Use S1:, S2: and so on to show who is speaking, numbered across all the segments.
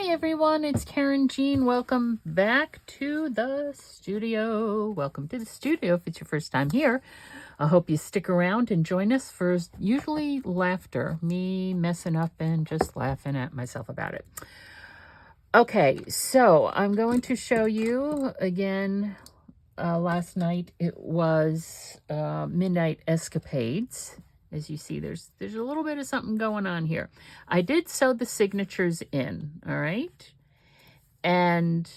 S1: Hi everyone, it's Karynjean. Welcome back to the studio. Welcome to the studio if it's your first time here. I hope you stick around and join us for usually laughter. Me messing up and just laughing at myself about it. Okay, so I'm going to show you again. Last night it was Midnight Escapades. As you see, there's a little bit of something going on here. I did sew the signatures in, all right? And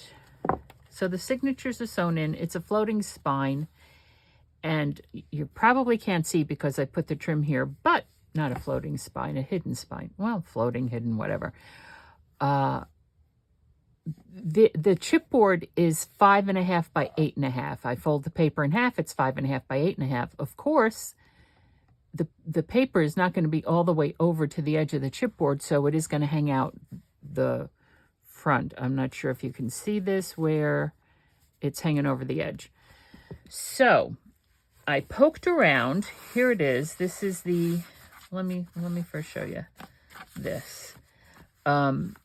S1: so the signatures are sewn in. It's a floating spine. And you probably can't see because I put the trim here, but not a floating spine, a hidden spine. Well, floating, hidden, whatever. The chipboard is 5.5 by 8.5. I fold the paper in half. It's 5.5 by 8.5. Of course, the paper is not going to be all the way over to the edge of the chipboard, so it is going to hang out the front. I'm not sure if you can see this where it's hanging over the edge. So I poked around. Here it is. This is the, let me first show you this. And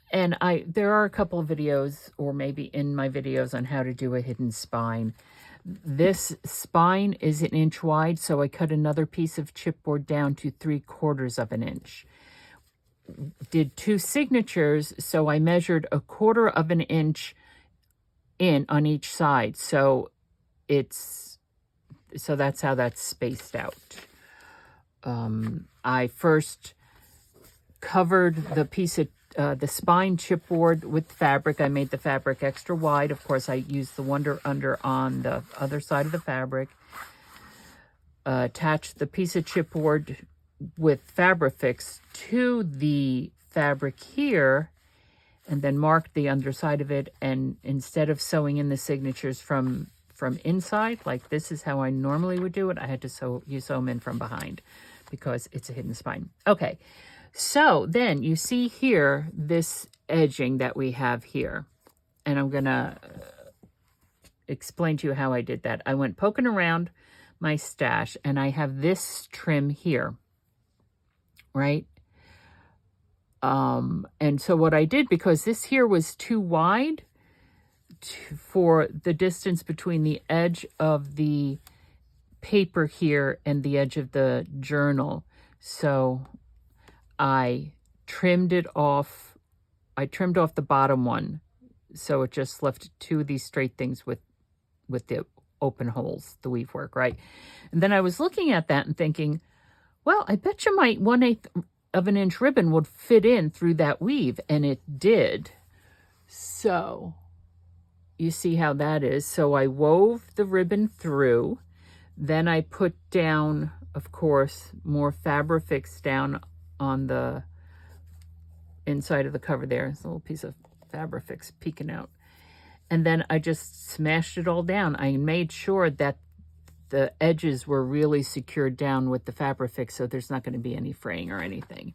S1: there are a couple of videos, or maybe in my videos, on how to do a hidden spine. This spine is 1 inch wide, so I cut another piece of chipboard down to 3/4 of an inch. Did 2 signatures, so I measured 1/4 of an inch in on each side. So that's how that's spaced out. I first covered the piece of the spine chipboard with fabric. I made the fabric extra wide. Of course, I used the Wonder Under on the other side of the fabric. Attached the piece of chipboard with Fabrifix to the fabric here, and then marked the underside of it. And instead of sewing in the signatures from inside, like this is how I normally would do it, I had to sew them in from behind because it's a hidden spine. Okay. So then you see here this edging that we have here, and I'm going to explain to you how I did that. I went poking around my stash, and I have this trim here, right? And so what I did, because this here was too wide for the distance between the edge of the paper here and the edge of the journal, so I trimmed it off. I trimmed off the bottom one, so it just left 2 of these straight things with the open holes, the weave work, right? And then I was looking at that and thinking, well, I bet you my 1/8 of an inch ribbon would fit in through that weave, and it did. So you see how that is. So I wove the ribbon through. Then I put down, of course, more Fabrifix down on the inside of the cover there. There's a little piece of Fabrifix peeking out. And then I just smashed it all down. I made sure that the edges were really secured down with the Fabrifix, so there's not going to be any fraying or anything.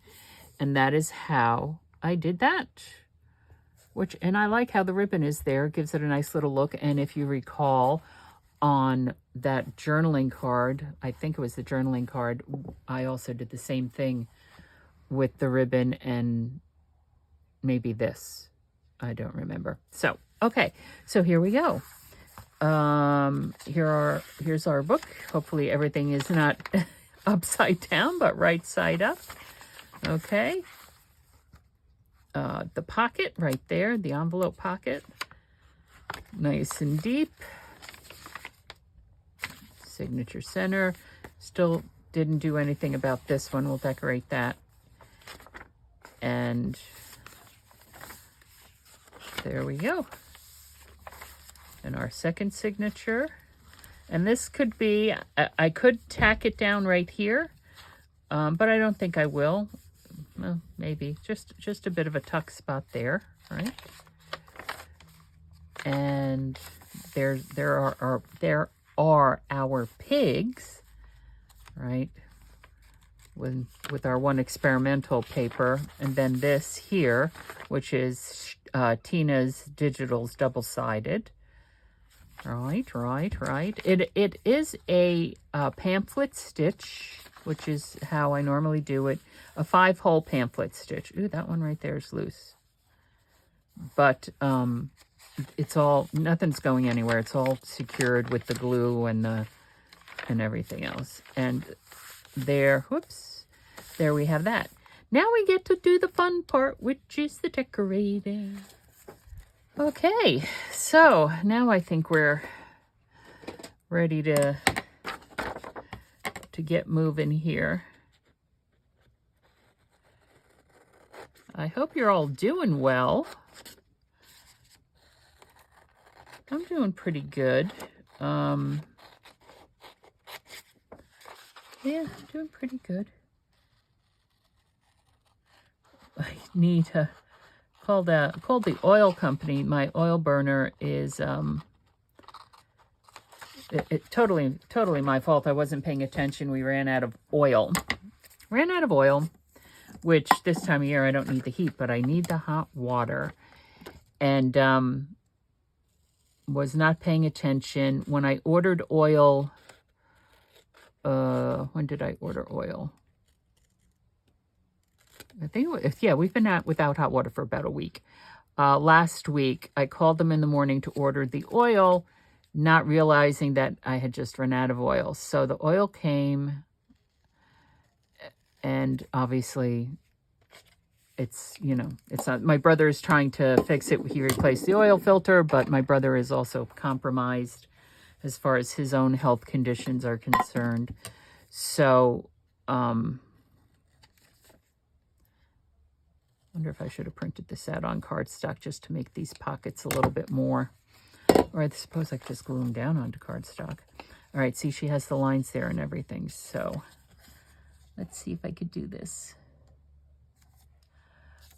S1: And that is how I did that. And I like how the ribbon is there. It gives it a nice little look. And if you recall, on that journaling card, I think it was the journaling card, I also did the same thing with the ribbon and maybe this. I don't remember. So, okay. So here we go. Here's our book. Hopefully everything is not upside down, but right side up. Okay. The pocket right there, the envelope pocket. Nice and deep. Signature center. Still didn't do anything about this one. We'll decorate that. And there we go. And our second signature. And this could be, I could tack it down right here, but I don't think I will. Well, maybe just a bit of a tuck spot there, right? And there are our pigs, right? With our one experimental paper, and then this here, which is Tina's Digital's double-sided. Right. It is a pamphlet stitch, which is how I normally do it. A 5-hole pamphlet stitch. Ooh, that one right there is loose. but it's all, nothing's going anywhere. It's all secured with the glue and everything else. And there, whoops, there we have that. Now we get to do the fun part, which is the decorating. Okay, so now I think we're ready to get moving here. I hope you're all doing well. I'm doing pretty good. Yeah, I'm doing pretty good. I need to call the oil company. My oil burner is totally my fault. I wasn't paying attention. We ran out of oil. Which this time of year I don't need the heat, but I need the hot water. And was not paying attention when I ordered oil. When did I order oil? I think, we've been without hot water for about a week. Last week, I called them in the morning to order the oil, not realizing that I had just run out of oil. So the oil came, and obviously, it's not, my brother is trying to fix it. He replaced the oil filter, but my brother is also compromised as far as his own health conditions are concerned. So, wonder if I should have printed this out on cardstock just to make these pockets a little bit more. Or I suppose I could just glue them down onto cardstock. All right, see, she has the lines there and everything. So let's see if I could do this.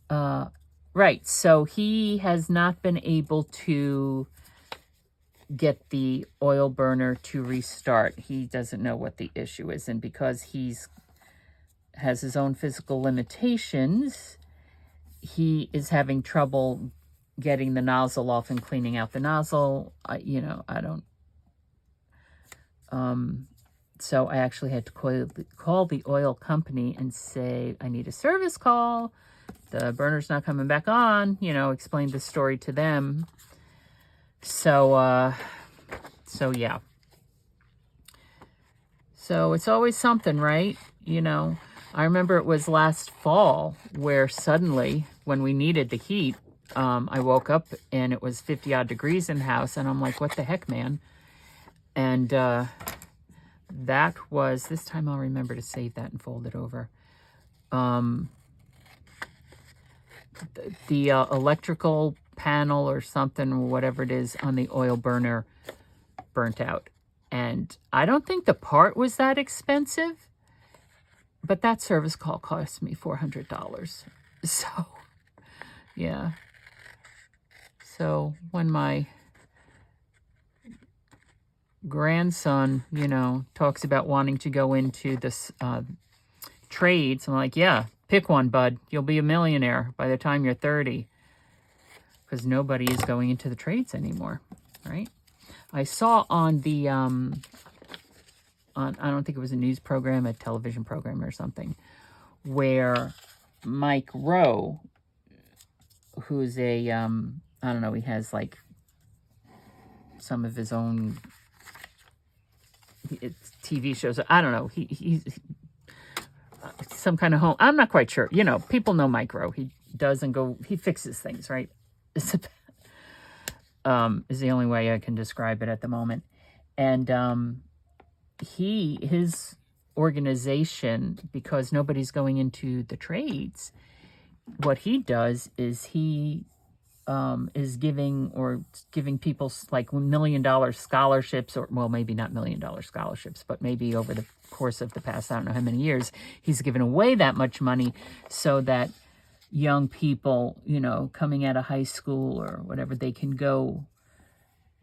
S1: Right, so he has not been able to get the oil burner to restart. He doesn't know what the issue is. And because has his own physical limitations, he is having trouble getting the nozzle off and cleaning out the nozzle. So I actually had to call the oil company and say, I need a service call. The burner's not coming back on, explain the story to them. So yeah. So it's always something, right? I remember it was last fall where suddenly, when we needed the heat, I woke up and it was 50 odd degrees in the house, and I'm like, what the heck, man? And that was, this time I'll remember to save that and fold it over. The electrical panel or something, or whatever it is, on the oil burner burnt out. And I don't think the part was that expensive, but that service call cost me $400. So, yeah. So when my grandson, talks about wanting to go into this trades, I'm like, yeah, pick one, bud. You'll be a millionaire by the time you're 30. Because nobody is going into the trades anymore, right? I saw on the, I don't think it was a news program, a television program or something, where Mike Rowe, who's a, I don't know, he has like some of his own TV shows. I don't know. He's some kind of home. I'm not quite sure. People know Mike Rowe. He fixes things, right? Is the only way I can describe it at the moment. And his organization, because nobody's going into the trades, what he does is he is giving people like $1 million scholarships, or, well, maybe not $1 million scholarships, but maybe over the course of the past, I don't know how many years, he's given away that much money so that young people, coming out of high school or whatever, they can go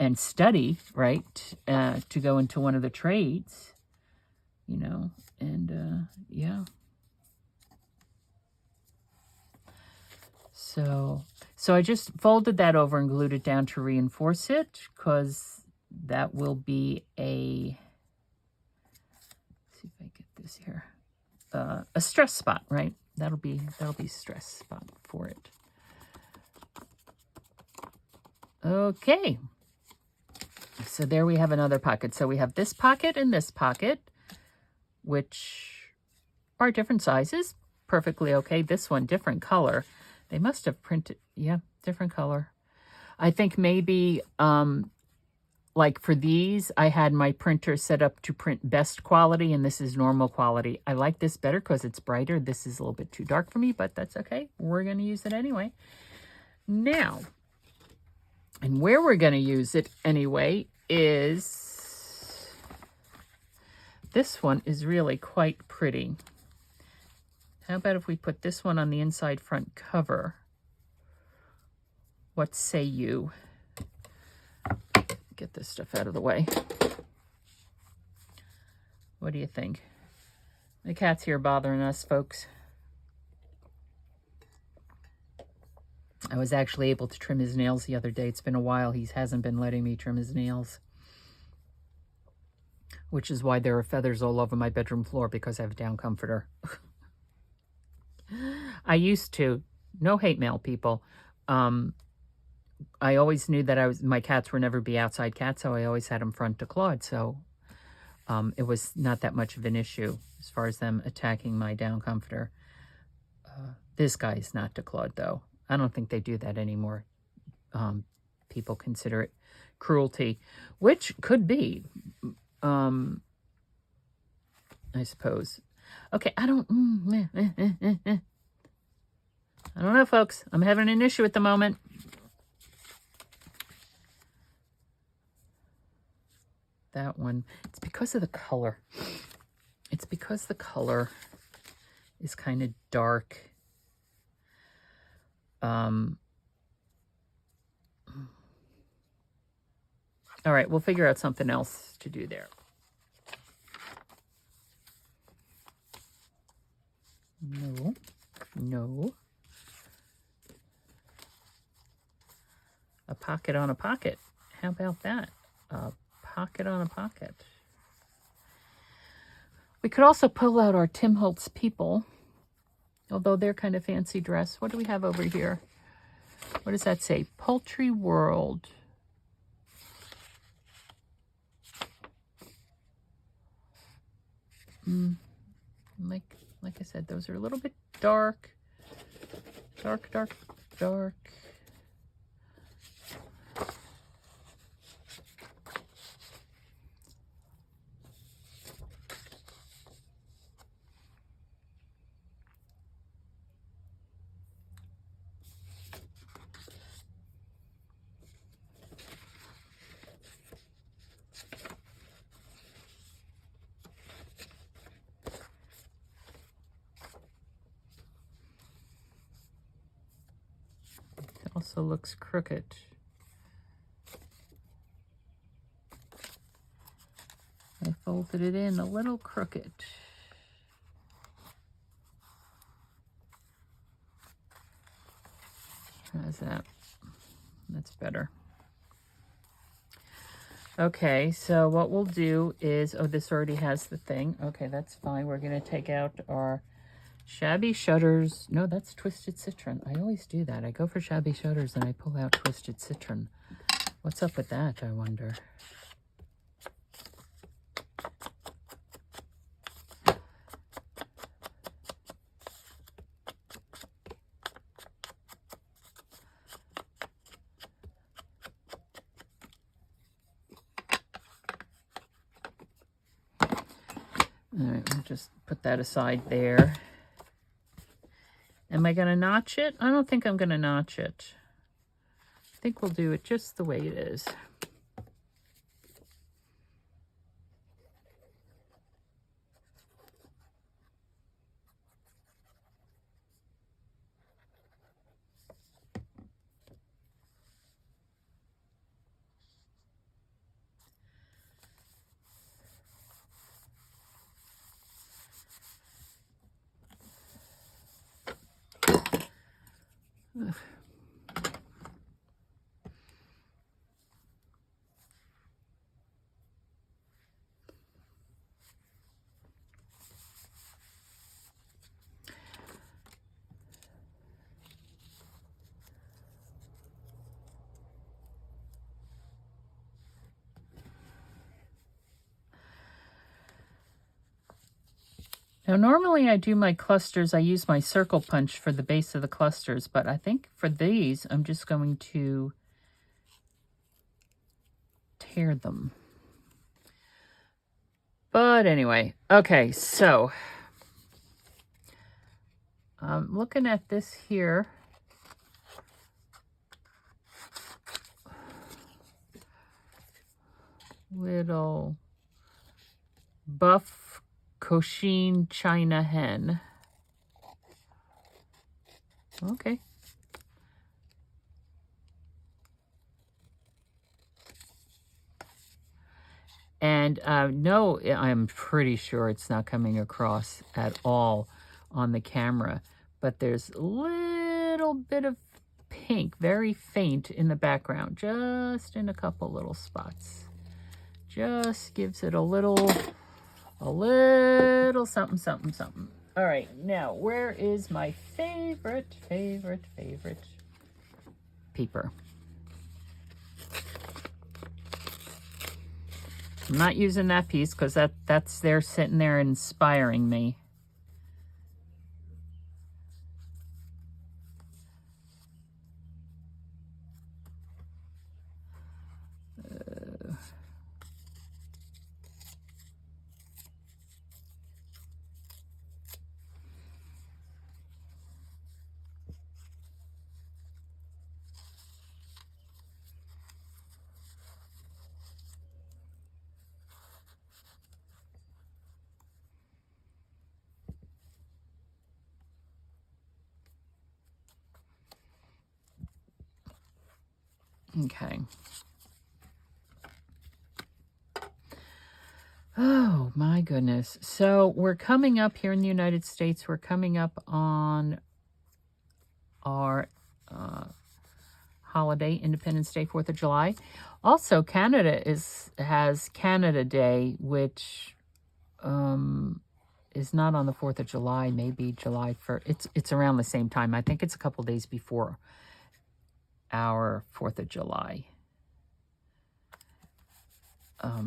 S1: and study, right, to go into one of the trades, and yeah. So I just folded that over and glued it down to reinforce it, because that will be let's see if I get this here, a stress spot, right? That'll be stress spot for it. Okay. So there we have another pocket. So we have this pocket and this pocket, which are different sizes. Perfectly okay. This one, different color. They must have printed, yeah, different color. I think maybe, like for these, I had my printer set up to print best quality, and this is normal quality. I like this better because it's brighter. This is a little bit too dark for me, but that's okay. We're going to use it anyway. Now, and where we're going to use it anyway is, this one is really quite pretty. How about if we put this one on the inside front cover? What say you? Get this stuff out of the way. What do you think? The cat's here bothering us, folks. I was actually able to trim his nails the other day. It's been a while. He hasn't been letting me trim his nails, which is why there are feathers all over my bedroom floor, because I have a down comforter. I used to, no hate mail, people. I always knew that my cats were never be outside cats, so I always had them front to clawed. So it was not that much of an issue as far as them attacking my down comforter. This guy is not declawed, though. I don't think they do that anymore. People consider it cruelty, which could be, I suppose. Okay, I don't know, folks. I'm having an issue at the moment. That one, it's because of the color. It's because the color is kind of dark. All right, we'll figure out something else to do there. No. A pocket on a pocket. How about that? A pocket on a pocket. We could also pull out our Tim Holtz people, although they're kind of fancy dress. What do we have over here? What does that say? Poultry World. Like I said, those are a little bit dark. Dark. Also looks crooked. I folded it in a little crooked. How's that? That's better. Okay, so what we'll do is, oh, this already has the thing. Okay, that's fine. We're going to take out our Shabby Shutters. No, that's Twisted Citron. I always do that. I go for Shabby Shutters and I pull out Twisted Citron. What's up with that, I wonder? All right, we'll just put that aside there. Am I going to notch it? I don't think I'm going to notch it. I think we'll do it just the way it is. Now, normally I do my clusters, I use my circle punch for the base of the clusters, but I think for these, I'm just going to tear them. But anyway, okay, so I'm looking at this here. Little buff Karynjean China hen. Okay. And no, I'm pretty sure it's not coming across at all on the camera, but there's a little bit of pink, very faint in the background, just in a couple little spots. Just gives it a little something, something, something. All right, now where is my favorite paper? I'm not using that piece because that's there sitting there inspiring me. Okay. Oh my goodness. So we're coming up here in the United States. We're coming up on our holiday, Independence Day, 4th of July. Also, Canada has Canada Day, which is not on the 4th of July, maybe July 1st. It's around the same time. I think it's a couple days before our 4th of July. I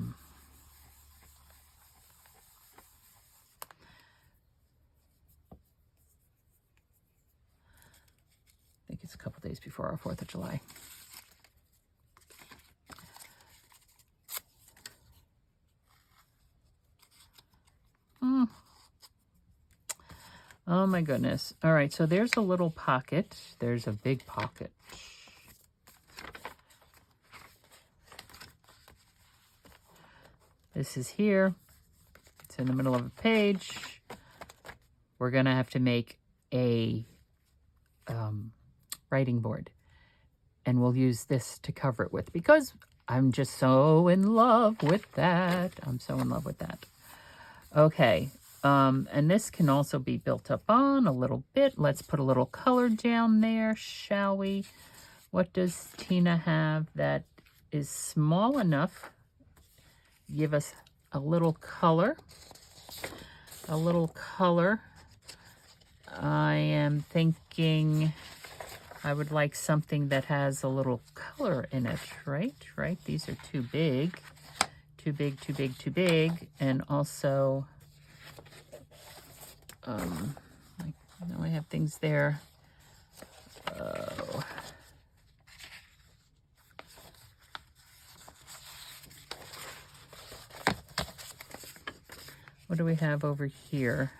S1: think it's a couple days before our 4th of July. Oh my goodness. All right, so there's a little pocket. There's a big pocket. This is here. It's in the middle of a page. We're going to have to make a writing board. And we'll use this to cover it with because I'm just so in love with that. I'm so in love with that. Okay. And this can also be built up on a little bit. Let's put a little color down there, shall we? What does Tina have that is small enough? Give us a little color. A little color. I am thinking I would like something that has a little color in it, right? Right? These are too big. Too big, too big, too big. And also, now I have things there. What do we have over here?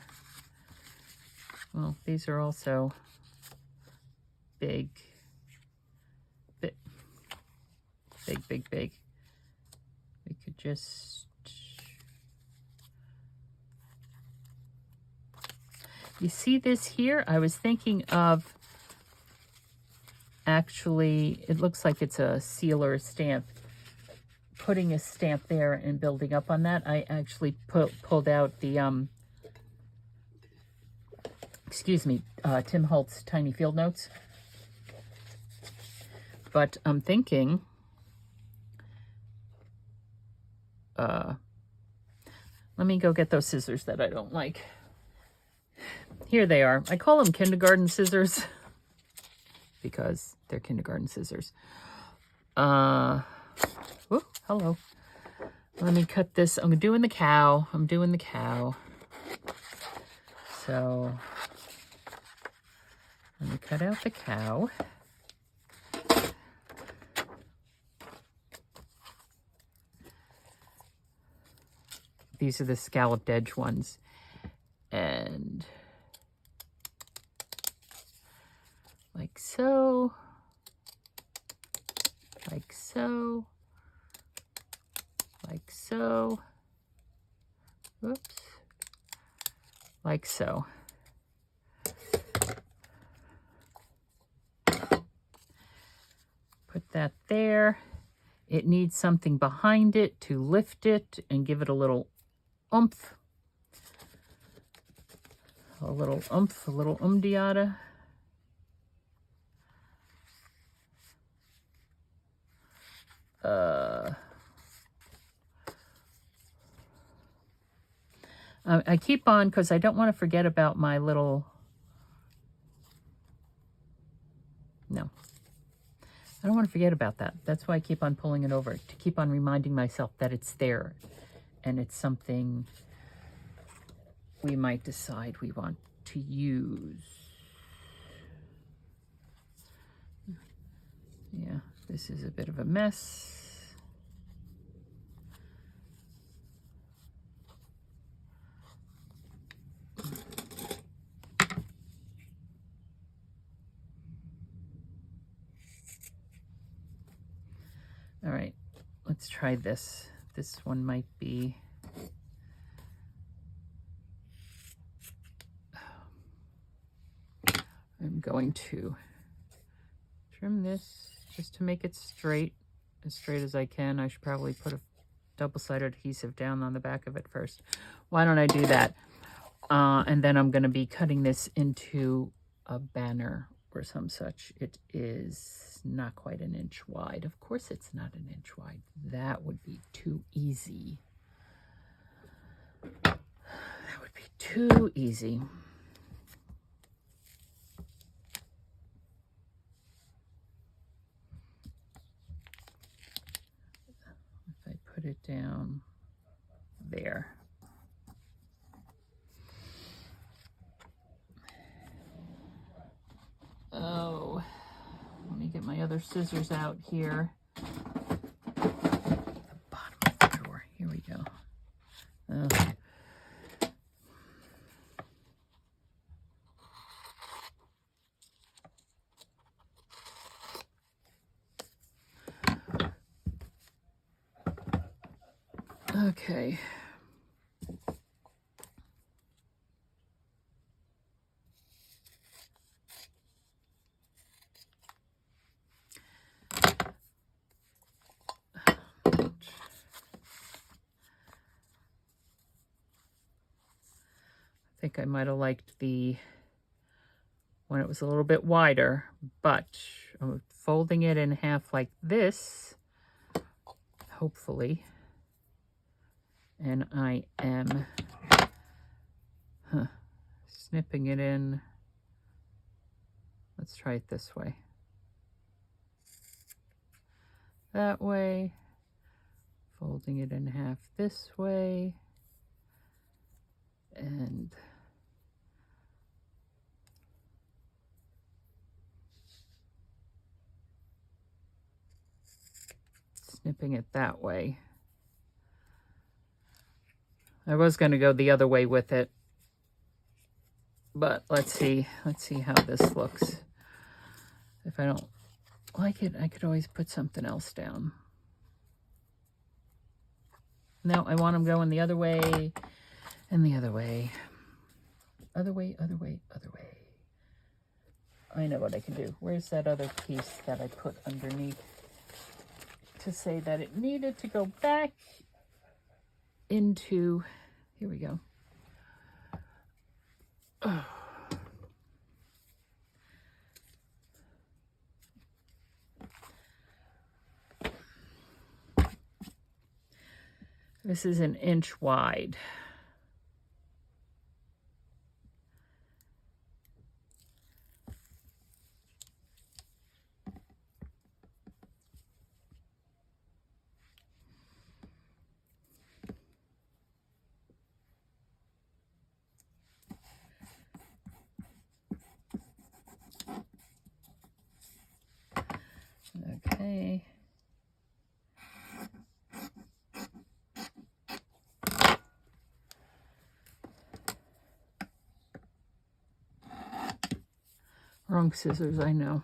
S1: Well, these are also big. Big. We could just... You see this here? I was thinking of, actually, it looks like it's a seal or a stamp. Putting a stamp there and building up on that. I actually pulled out the, Tim Holtz Tiny Field Notes. But I'm thinking, let me go get those scissors that I don't like. Here they are. I call them kindergarten scissors because they're kindergarten scissors. Oh, hello. Let me cut this. I'm doing the cow. So let me cut out the cow. These are the scalloped edge ones. And like so, like so, like so, oops, like so. Put that there. It needs something behind it to lift it and give it a little oomph. A little oomph, a little umdiata. I keep on because I don't want to forget about my little, no. I don't want to forget about that. That's why I keep on pulling it over, to keep on reminding myself that it's there and it's something we might decide we want to use. Yeah, this is a bit of a mess. All right, let's try this. This one might be, I'm going to trim this just to make it straight, as straight as I can. I should probably put a double-sided adhesive down on the back of it first. Why don't I do that? And then I'm going to be cutting this into a banner or some such. It is not quite an inch wide. Of course it's not an inch wide. That would be too easy. That would be too easy. If I put it down there. Oh, let me get my other scissors out here. The bottom of the drawer. Here we go. Okay. I think I might have liked when it was a little bit wider, but I'm folding it in half like this, hopefully. And I am snipping it in. Let's try it this way. That way. Folding it in half this way. And snipping it that way. I was going to go the other way with it, but let's see how this looks. If I don't like it, I could always put something else down. No, I want them going the other way and the other way. Other way, other way, other way. I know what I can do. Where's that other piece that I put underneath to say that it needed to go back into, here we go. Oh. This is an inch wide. Okay. Wrong scissors, I know.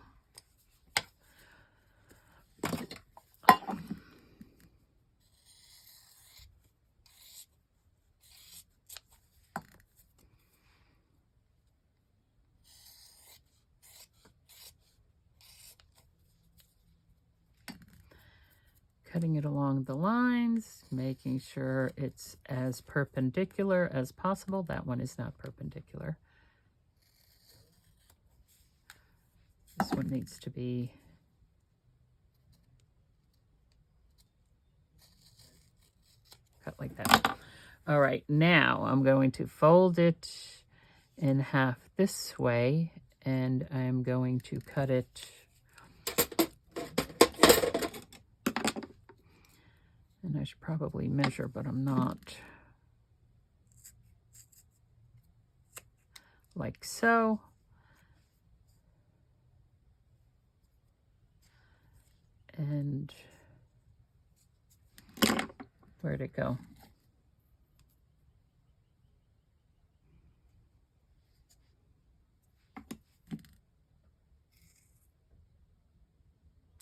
S1: Cutting it along the lines, making sure it's as perpendicular as possible. That one is not perpendicular. This one needs to be cut like that. All right, now I'm going to fold it in half this way, and I'm going to cut it. And I should probably measure, but I'm not. Like so. And where'd it go?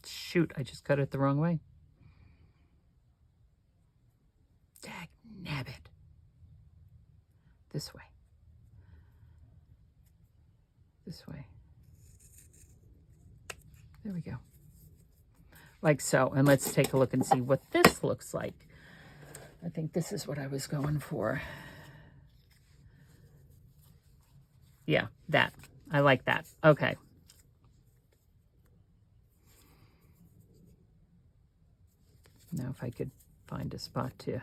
S1: Shoot, I just cut it the wrong way. Dagnabbit. This way. This way. There we go. Like so. And let's take a look and see what this looks like. I think this is what I was going for. Yeah, that. I like that. Okay. Now if I could find a spot to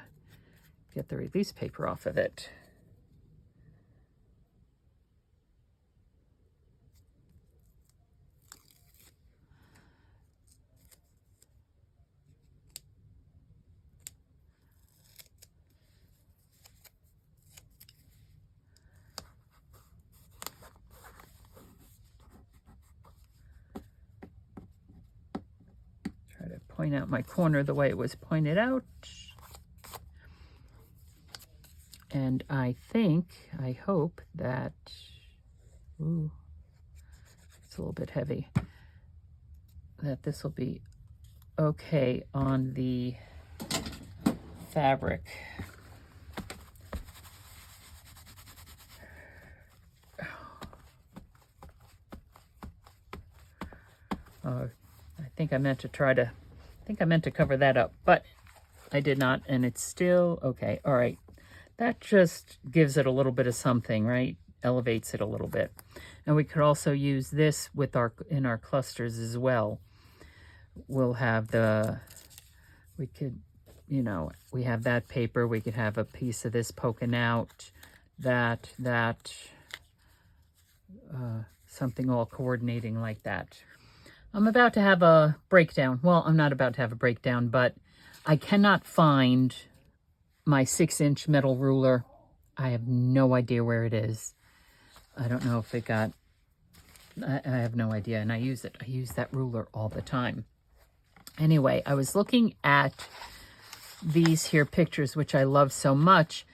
S1: get the release paper off of it. Try to point out my corner the way it was pointed out. And I hope that, ooh, it's a little bit heavy, that this will be okay on the fabric. I meant to cover that up, but I did not, and it's still okay. All right. That just gives it a little bit of something, right? Elevates it a little bit. And we could also use this with in our clusters as well. We'll have we have that paper. We could have a piece of this poking out, something all coordinating like that. I'm about to have a breakdown. Well, I'm not about to have a breakdown, but I cannot find my 6-inch metal ruler. I have no idea where it is. I don't know if it got, I have no idea, and I use it. I use that ruler all the time. Anyway, I was looking at these here pictures, which I love so much,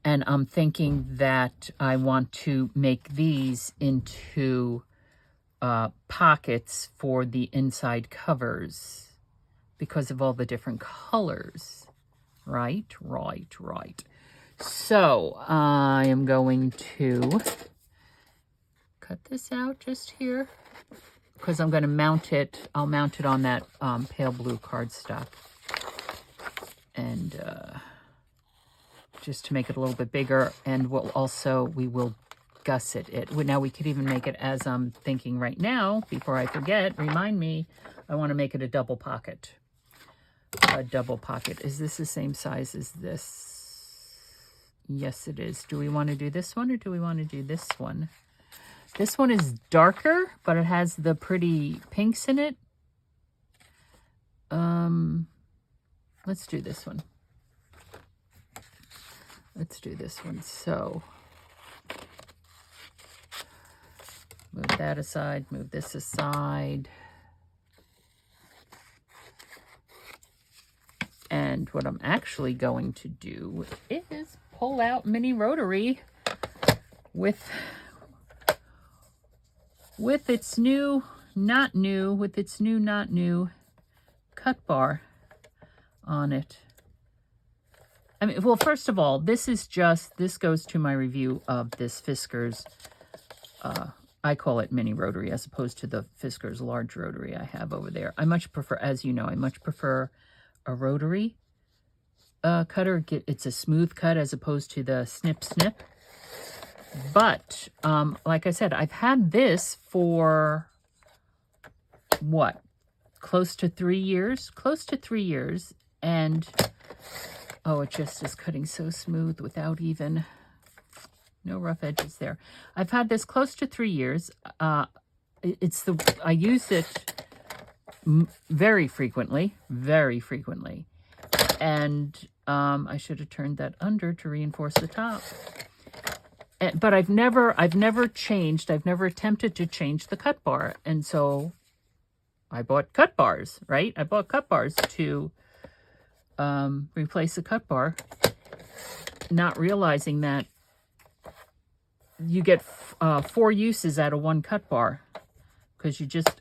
S1: and I'm thinking that I want to make these into pockets for the inside covers because of all the different colors. Right. So I am going to cut this out just here because I'm going to mount it. I'll mount it on that pale blue cardstock, and just to make it a little bit bigger. And we will gusset it. Now we could even make it, as I'm thinking right now, before I forget, remind me, I want to make it a double pocket. A double pocket. Is this the same size as this? Yes, it is. Do we want to do this one or do we want to do this one? This one is darker, but it has the pretty pinks in it. Let's do this one. Let's do this one. So move that aside, move this aside. And what I'm actually going to do is pull out mini rotary with its new, not new cut bar on it. I mean, well, first of all, this goes to my review of this Fiskars, I call it mini rotary as opposed to the Fiskars large rotary I have over there. I much prefer, as you know, I much prefer a rotary cutter. It's a smooth cut as opposed to the snip. But, like I said, I've had this for, what, close to 3 years? Close to 3 years. And, oh, it just is cutting so smooth without even, no rough edges there. I've had this close to 3 years. I use it very frequently. And I should have turned that under to reinforce the top. But I've never attempted to change the cut bar. And so I bought cut bars, right? I bought cut bars to replace the cut bar, not realizing that you get 4 uses out of 1 cut bar, because you just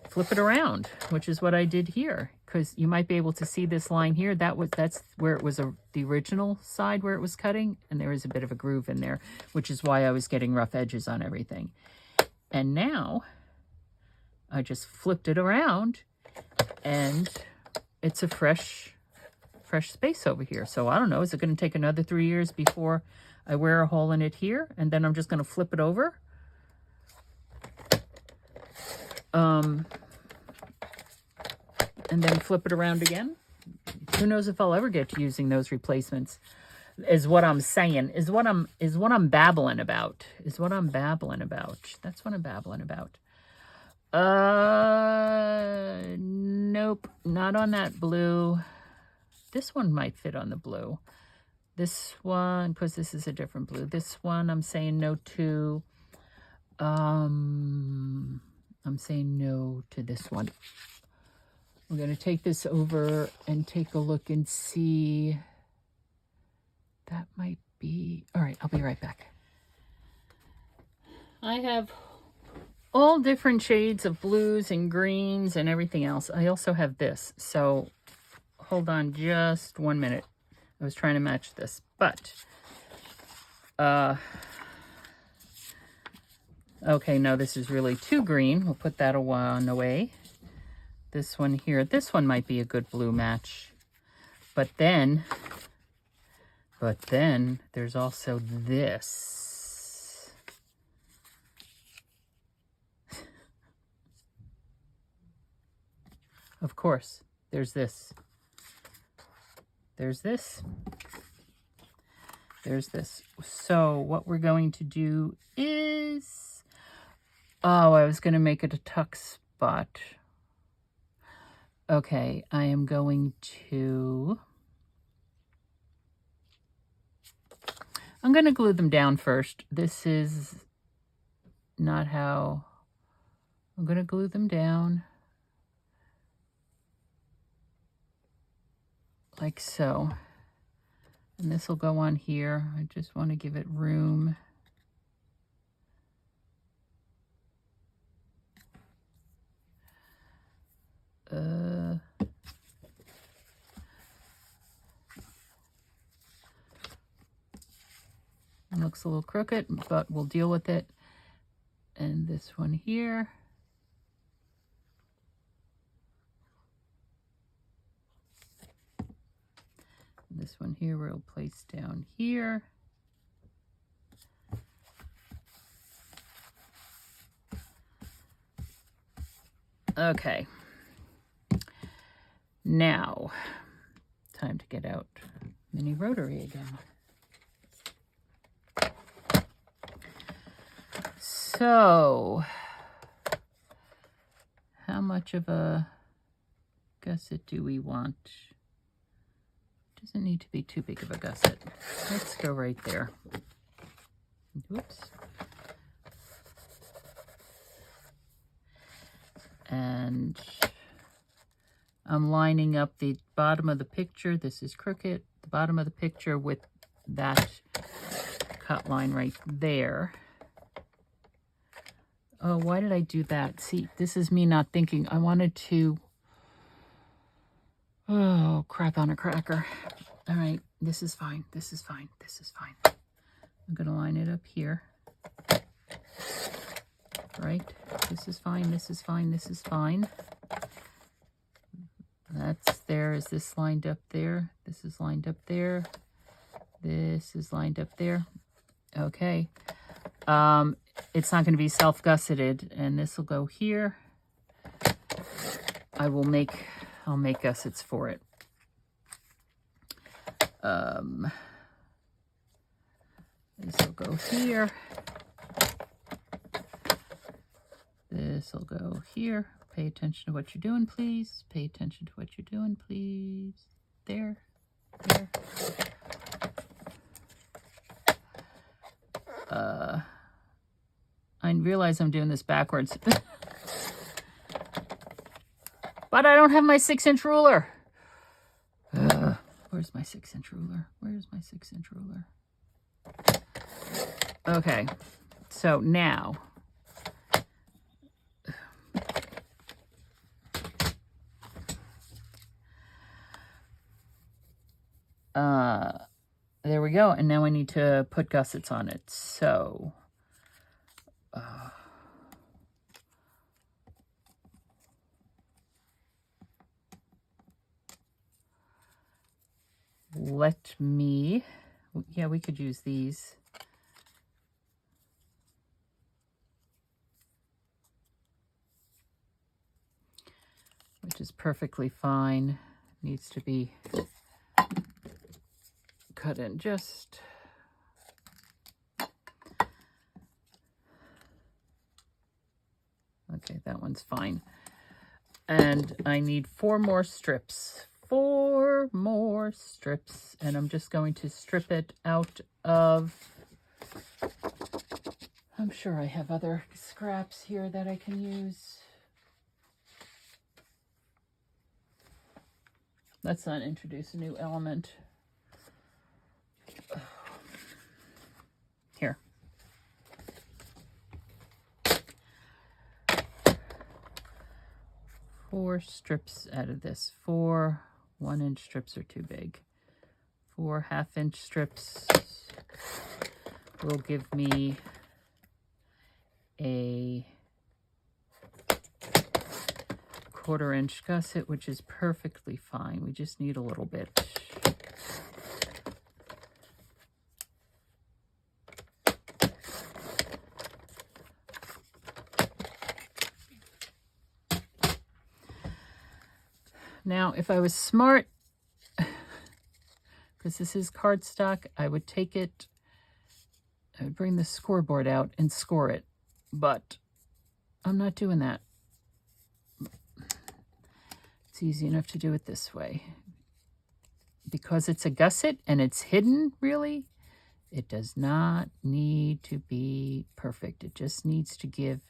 S1: flip it around, which is what I did here. Because you might be able to see this line here. That's where it was the original side where it was cutting, and there is a bit of a groove in there, which is why I was getting rough edges on everything. And now I just flipped it around, and it's a fresh space over here. So I don't know, is it going to take another 3 years before I wear a hole in it here, and then I'm just going to flip it over? And then flip it around again. Who knows if I'll ever get to using those replacements, is what I'm saying, is what I'm babbling about. That's what I'm babbling about. Nope, not on that blue. This one might fit on the blue. This one, because this is a different blue. This one I'm saying no to. I'm saying no to this one. We're going to take this over and take a look and see. That might be... All right, I'll be right back. I have all different shades of blues and greens and everything else. I also have this. So hold on just 1 minute. I was trying to match this, but... okay, no, this is really too green. We'll put that one away. This one here, this one might be a good blue match. But then there's also this. Of course, there's this. There's this. There's this. So what we're going to do is... Oh, I was going to make it a tuck spot. Okay, I am going to... I'm going to glue them down first. This is not how... I'm going to glue them down. Like so. And this will go on here. I just want to give it room. It looks a little crooked, but we'll deal with it. And this one here. This one here we'll place down here. Okay. Now, time to get out mini rotary again. So, how much of a gusset do we want? Doesn't need to be too big of a gusset. Let's go right there. Whoops. And I'm lining up the bottom of the picture. This is crooked. The bottom of the picture with that cut line right there. Oh, why did I do that? See, this is me not thinking. I wanted to... Oh, crap on a cracker. All right, this is fine. This is fine. This is fine. I'm going to line it up here. Right? This is fine. This is fine. This is fine. That's there. Is this lined up there? This is lined up there. This is lined up there. Okay. It's not going to be self-gusseted, and this will go here. I'll make gussets for it. This will go here. This will go here. Pay attention to what you're doing, please. Pay attention to what you're doing, please. There. There. I realize I'm doing this backwards. But I don't have my 6-inch ruler. Where's my 6-inch ruler? Where's my 6-inch ruler? Okay, so now... there we go. And now I need to put gussets on it. So... let me, yeah, we could use these. Which is perfectly fine. Needs to be cut in just. Okay, that one's fine. And I need 4 more strips. 4 more strips, and I'm just going to strip it out of... I'm sure I have other scraps here that I can use. Let's not introduce a new element. Here. Four strips out of this. 4 1-inch strips are too big. 4 half-inch strips will give me a 1/4-inch gusset, which is perfectly fine. We just need a little bit. Now, if I was smart, because this is cardstock, I would take it, I would bring the scoreboard out and score it, but I'm not doing that. It's easy enough to do it this way. Because it's a gusset and it's hidden, really, it does not need to be perfect. It just needs to give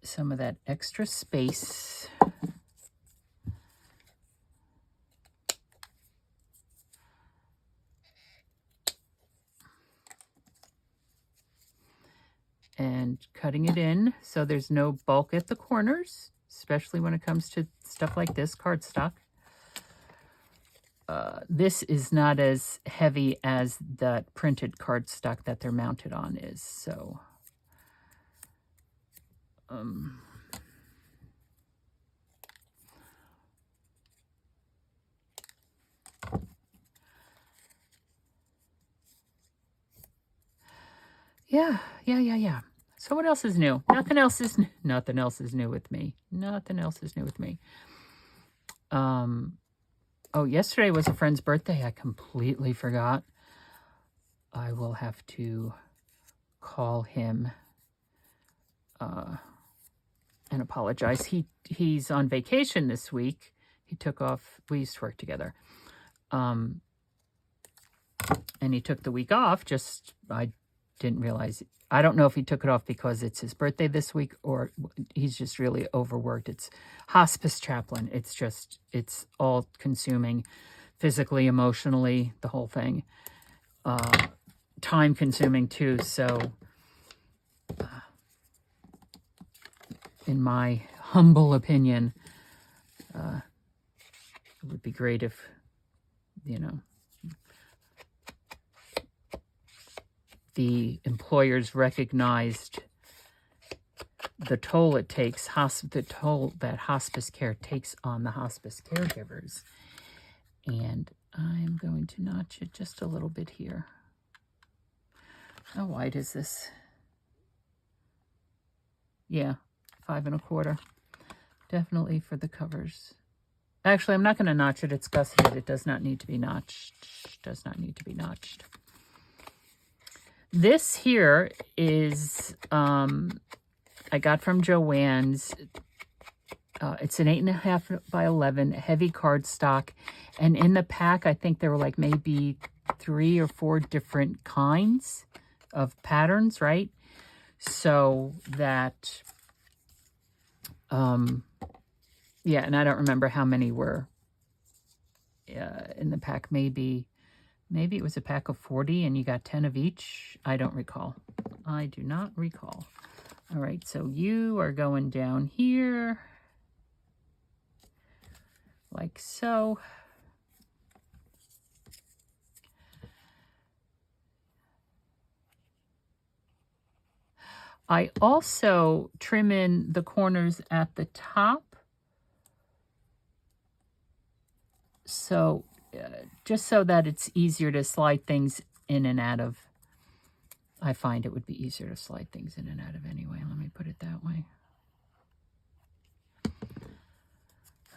S1: some of that extra space. And cutting it in so there's no bulk at the corners, especially when it comes to stuff like this, cardstock. This is not as heavy as that printed cardstock that they're mounted on is, so... Yeah. So what else is new? Nothing else is new with me. Nothing else is new with me. Oh, yesterday was a friend's birthday. I completely forgot. I will have to call him and apologize. He's on vacation this week. He took off. We used to work together. And he took the week off. I didn't realize I don't know if he took it off because it's his birthday this week or he's just really overworked. It's hospice chaplain. It's all consuming physically, emotionally, the whole thing. Time consuming too. So in my humble opinion, it would be great if, the employers recognized the toll it takes, the toll that hospice care takes on the hospice caregivers. And I'm going to notch it just a little bit here. How wide is this? Yeah, 5 1/4. Definitely for the covers. Actually, I'm not going to notch it. It's gusseted. It does not need to be notched. Does not need to be notched. This here is, I got from Joann's. It's an 8.5 by 11 heavy cardstock. And in the pack, I think there were like maybe 3 or 4 different kinds of patterns, right? So that, yeah, and I don't remember how many were in the pack. Maybe it was a pack of 40 and you got 10 of each. I don't recall. I do not recall. All right, so you are going down here like so. I also trim in the corners at the top. So just so that it's easier to slide things in and out of. I find it would be easier to slide things in and out of anyway. Let me put it that way.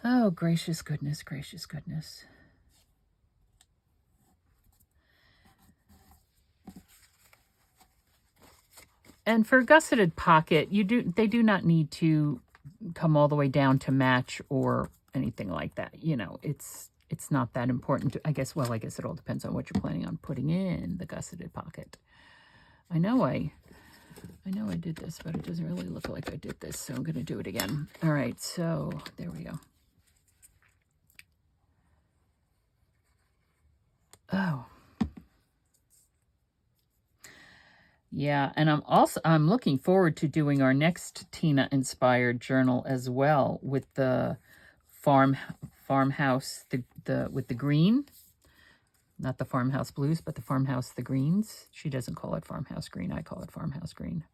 S1: Oh, gracious goodness, gracious goodness. And for a gusseted pocket, they do not need to come all the way down to match or anything like that. It's not that important. I guess it all depends on what you're planning on putting in the gusseted pocket. I know I did this, but it doesn't really look like I did this, so I'm going to do it again. All right, so there we go. Oh. Yeah, and I'm looking forward to doing our next Tina inspired journal as well with the farmhouse with the green. Not the farmhouse blues, but the farmhouse the greens. She doesn't call it farmhouse green. I call it farmhouse green.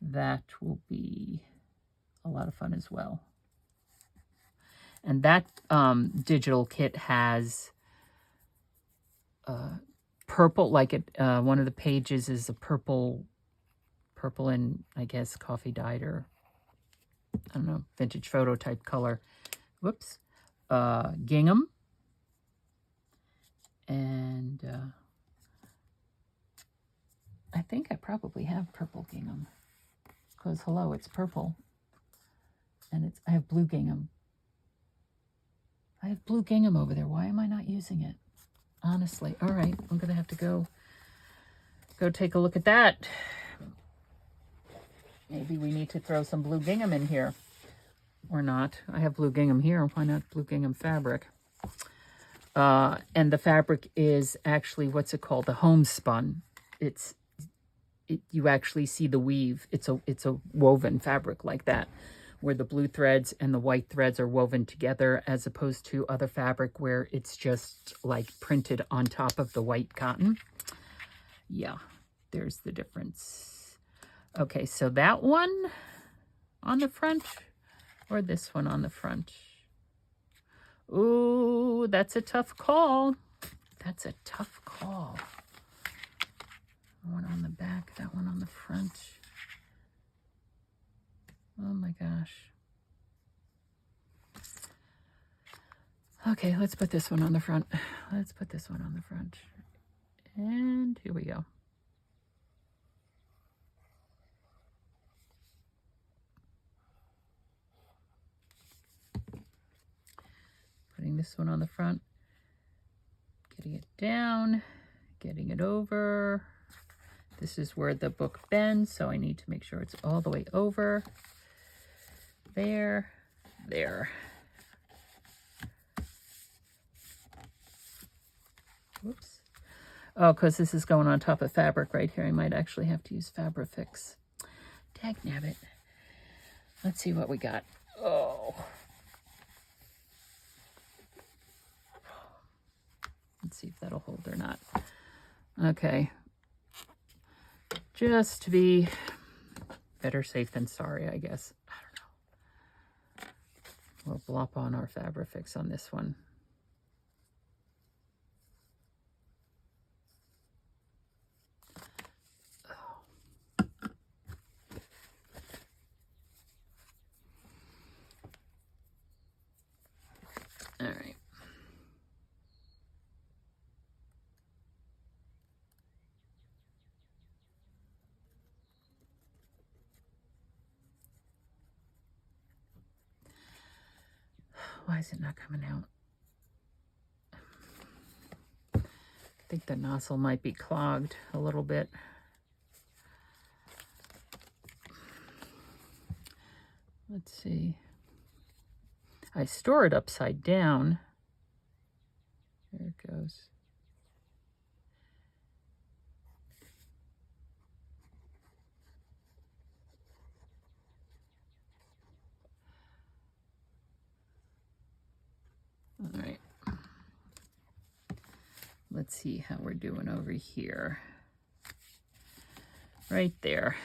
S1: That will be a lot of fun as well. And that digital kit has purple, like one of the pages is a purple and I guess coffee dyed or I don't know, vintage photo type color. Whoops. Gingham. And I think I probably have purple gingham because hello, it's purple. And I have blue gingham. I have blue gingham over there. Why am I not using it? Honestly. All right, I'm going to have to go take a look at that. Maybe we need to throw some blue gingham in here. Or not. I have blue gingham here. Why not blue gingham fabric? And the fabric is actually, what's it called? The homespun. You actually see the weave. It's a woven fabric like that, where the blue threads and the white threads are woven together, as opposed to other fabric where it's just like printed on top of the white cotton. Yeah, there's the difference. Okay, so that one on the front or this one on the front? Ooh, that's a tough call. That's a tough call. One on the back, that one on the front. Oh my gosh. Okay, let's put this one on the front. Let's put this one on the front. And here we go. Putting this one on the front. Getting it down. getting it over. This is where the book bends, so I need to make sure it's all the way over. There, there. Whoops. Oh, because this is going on top of fabric right here. I might actually have to use Fabrifix. Dagnabbit. Let's see what we got. Oh. Let's see if that'll hold or not. Okay. Just to be better safe than sorry, I guess. I don't know. We'll blop on our Fabrifix on this one. All right. Why is it not coming out? I think the nozzle might be clogged a little bit. Let's see. I store it upside down. There it goes. All right. Let's see how we're doing over here. Right there.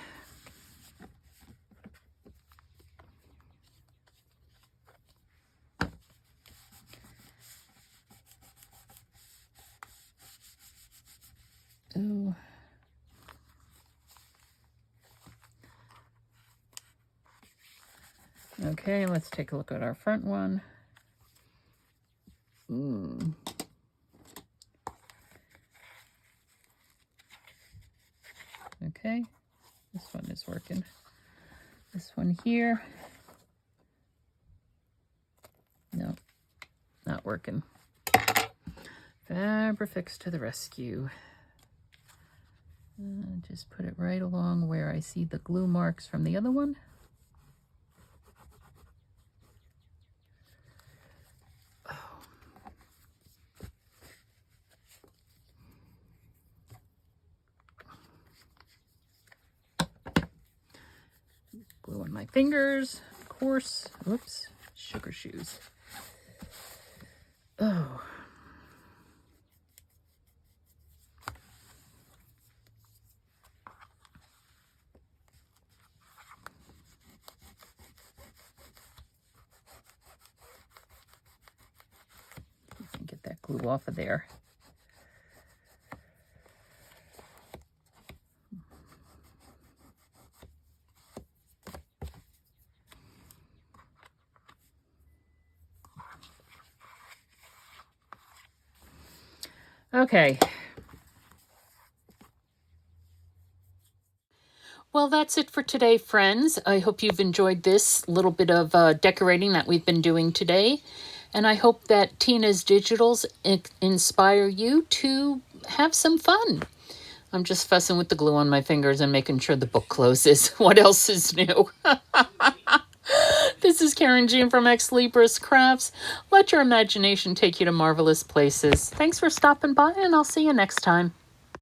S1: Oh. Okay, let's take a look at our front one. Okay, this one is working. This one here. No, not working. Fabrifix to the rescue. Just put it right along where I see the glue marks from the other one. Glue on my fingers, of course. Whoops, sugar shoes. Oh. Get that glue off of there. Okay. Well, that's it for today, friends. I hope you've enjoyed this little bit of decorating that we've been doing today. And I hope that Tina's Digitals inspire you to have some fun. I'm just fussing with the glue on my fingers and making sure the book closes. What else is new? This is Karynjean from Ex Libris Crafts. Let your imagination take you to marvelous places. Thanks for stopping by, and I'll see you next time.